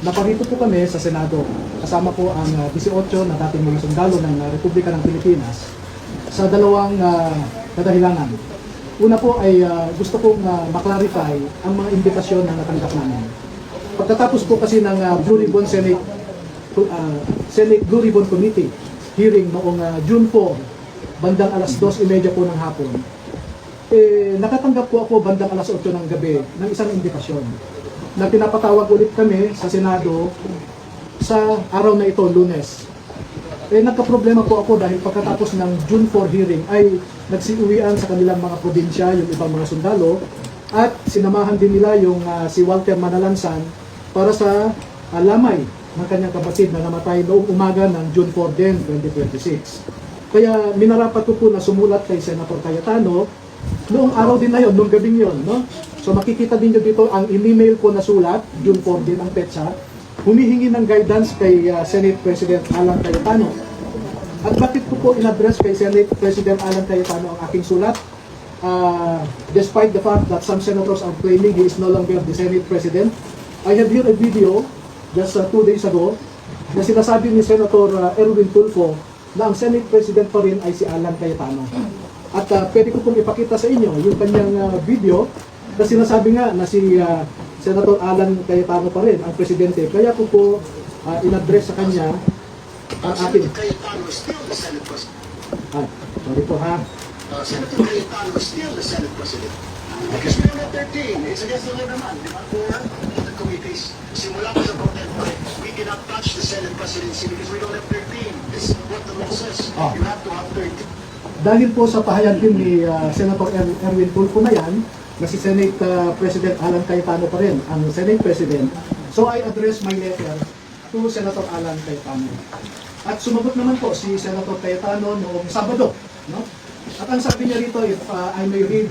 naparito po kami sa Senado. Kasama po ang 18 na dating mga sundalo ng Republika ng Pilipinas sa dalawang kadahilanan. Una po ay gusto kong maklarify ang mga imbitasyon na natanggap namin. Pagkatapos po kasi ng Blue Ribbon Senate Blue Ribbon Committee hearing noong June 4, bandang alas 2:30 po ng hapon, nakatanggap po ako bandang alas 8 ng gabi ng isang imbitasyon na pinapatawag ulit kami sa Senado sa araw na ito, Lunes. Nagka-problema po ako dahil pagkatapos ng June 4 hearing ay nagsiuwian sa kanilang mga probinsya yung ibang mga sundalo at sinamahan din nila yung si Walter Manalansan para sa lamay ng kanyang kapatid na namatay noong umaga ng June 4 din, 2026. Kaya minarapat ko po na sumulat kay Senator Cayetano noong araw din na yun, noong gabing yun, no? So makikita din nyo dito ang in-email ko na sulat, June 4 din ang petsa, humihingi ng guidance kay Senate President Alan Cayetano. At bakit ko po in-address kay Senate President Alan Cayetano ang aking sulat? Despite the fact that some senators are claiming he is no longer the Senate President, I have here a video just 2 days ago na sinasabi ni Senator Erwin Tulfo na ang Senate President pa rin ay si Alan Cayetano. At pwede ko pong ipakita sa inyo yung kanyang video na sinasabi nga na si Senator Alan Cayetano pa rin ang presidente. Kaya ko po in-address sa kanya ang ating... Cayetano is still the Senate President. Sorry po ha. Senator Cayetano is still the Senate President. Because we don't have 13. It's against the law naman. Di ba? For the committees. Simula pa sa protector, we cannot touch the Senate presidency because we don't have 13. This is what the law says. You have to have 13. Dahil po sa pahayag din ni Senator Erwin Tulfo na yan, na si Senate President Alan Cayetano pa rin, ang Senate President, so I address my letter to Senator Alan Cayetano. At sumagot naman po si Senator Cayetano noong Sabado. No? At ang sabi niya rito, if I may read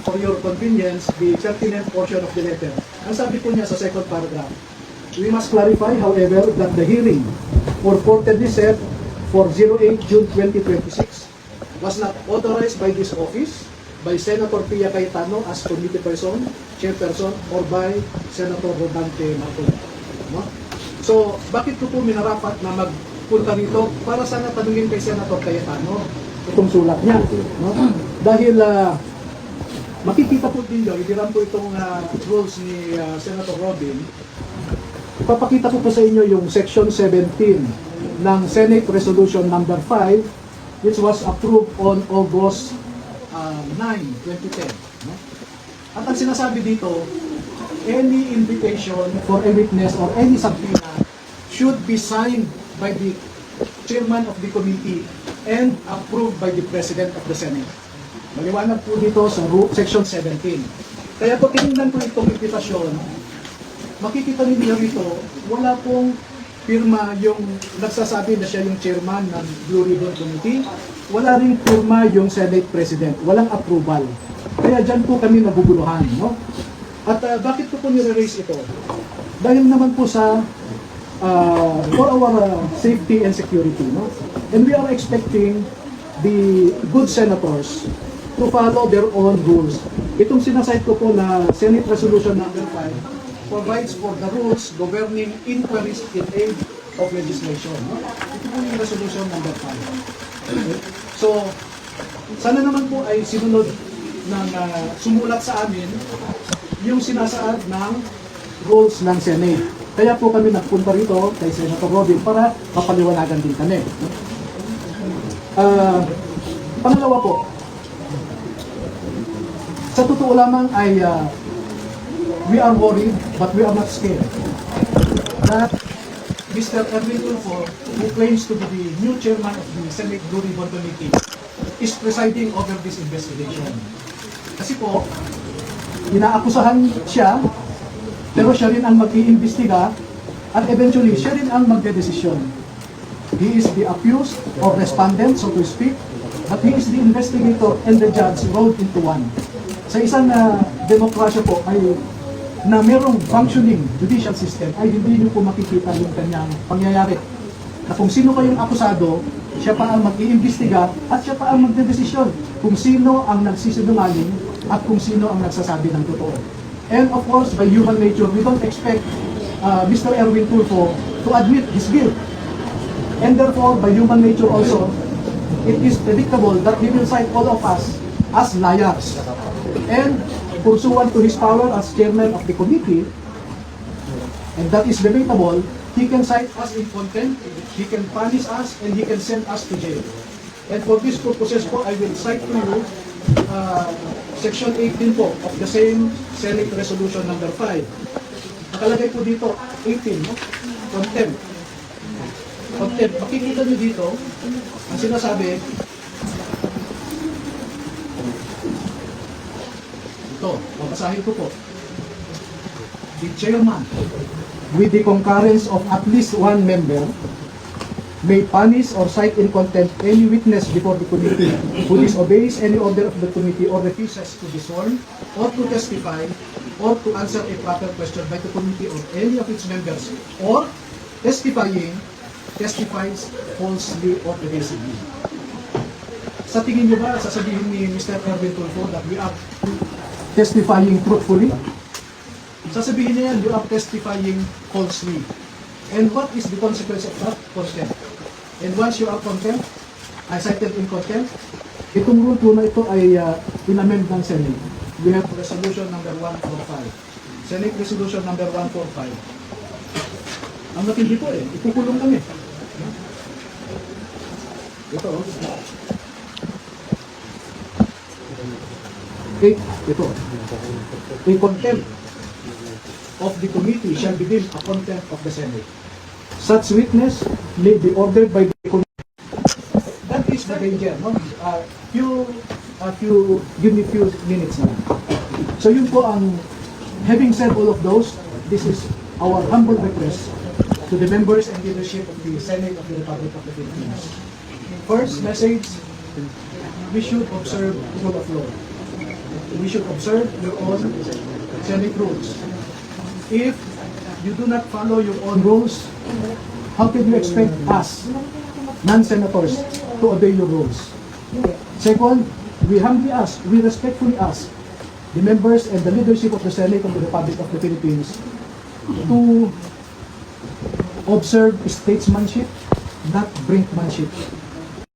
for your convenience, the pertinent portion of the letter. Ang sabi po niya sa second paragraph, we must clarify, however, that the hearing purportedly set for 08 June 2026 was not authorized by this office, by Senator Pia Cayetano as committee person, chairperson, or by Senator Rodante Marcoleta. No? So, bakit ko po minarapat na magpunta rito para sana tanungin kay Senator Cayetano itong sulat niya? No? Dahil makikita po din nyo, idiram po itong rules ni Senator Robin. Ipapakita ko po sa inyo yung Section 17 ng Senate Resolution number 5, which was approved on August 9, 2010. No? At ang sinasabi dito, any invitation for a witness or any subpoena should be signed by the chairman of the committee and approved by the President of the Senate. Maliwanag po dito sa Section 17. Kaya po tinignan ko itong invitation, makikita ninyo rito, wala pong pirma yung nagsasabi na siya yung chairman ng Blue Ribbon Committee, wala ring pirma yung Senate President, walang approval. Kaya dyan po kami naguguluhan. No? At bakit ko po nire-raise ito? Dahil naman po sa for our safety and security. No? And we are expecting the good senators to follow their own rules. Itong sinasite ko po na Senate Resolution number 5 provides for the rules governing inquiries in aid of legislation. No? Ito po yung resolution number 5. Okay? So, sana naman po ay sinunod ng sumulat sa amin yung sinasaad ng rules ng Senate. Kaya po kami nagpunta rito kay Senator Robin para mapaliwanagan din kami. Pangalawa po, sa totoo lamang ay we are worried, but we are not scared that Mr. Erwin Tulfo, who claims to be the new chairman of the Senate Blue Ribbon Committee, is presiding over this investigation. Kasi po, inaakusahan siya, pero siya rin ang mag-iimbestiga at eventually siya rin ang magdedesisyon. He is the accused or respondent, so to speak, but he is the investigator and the judge rolled into one. Sa isang demokrasya po ay na merong functioning judicial system ay hindi nyo po makikita yung kanyang pangyayari. Na kung sino kayong akusado, siya pa ang mag-iimbestiga at siya pa ang magdedesisyon kung sino ang nagsisinungaling at kung sino ang nagsasabi ng totoo. And of course, by human nature, we don't expect Mr. Erwin Tulfo to admit his guilt. And therefore, by human nature also, it is predictable that he will cite all of us as liars. And pursuant to his power as chairman of the committee, and that is debatable, he can cite us in contempt, he can punish us, and he can send us to jail. And for these purposes po, I will cite to you Section 18 po of the same Senate Resolution number 5. Nakalagay po dito, 18, no? Contempt. Contempt. Makikita nyo dito, ang sinasabi, ito, babasahin ko po. The chairman, with the concurrence of at least one member, may punish or cite in contempt any witness before the committee who disobeys any order of the committee or refuses to be sworn or to testify or to answer a proper question by the committee or any of its members, or testifies falsely or evasively. Sa tingin nyo ba, sasabihin ni Mr. Erwin Tulfo that we are testifying truthfully? Sasabihin niya yan, you are testifying falsely. And what is the consequence of that? Contempt. And once you are contempt, cited in contempt, itong rule po na ito ay in-amend ng Senate. We have resolution number 145. Senate resolution number 145. Ang matindi po ipukulong kami. Ito. Ito. In contempt of the committee shall be deemed a contempt of the Senate. Such witness may be ordered by the committee. That is the danger. No? Give me few minutes na. So yun po ang, having said all of those, this is our humble request to the members and leadership of the Senate of the Republic of the Philippines. First message, we should observe the rule of law. We should observe your own Senate rules. If you do not follow your own rules, how can you expect us, non-senators, to obey your rules? Second, we humbly ask, we respectfully ask the members and the leadership of the Senate of the Republic of the Philippines to observe statesmanship, not brinkmanship.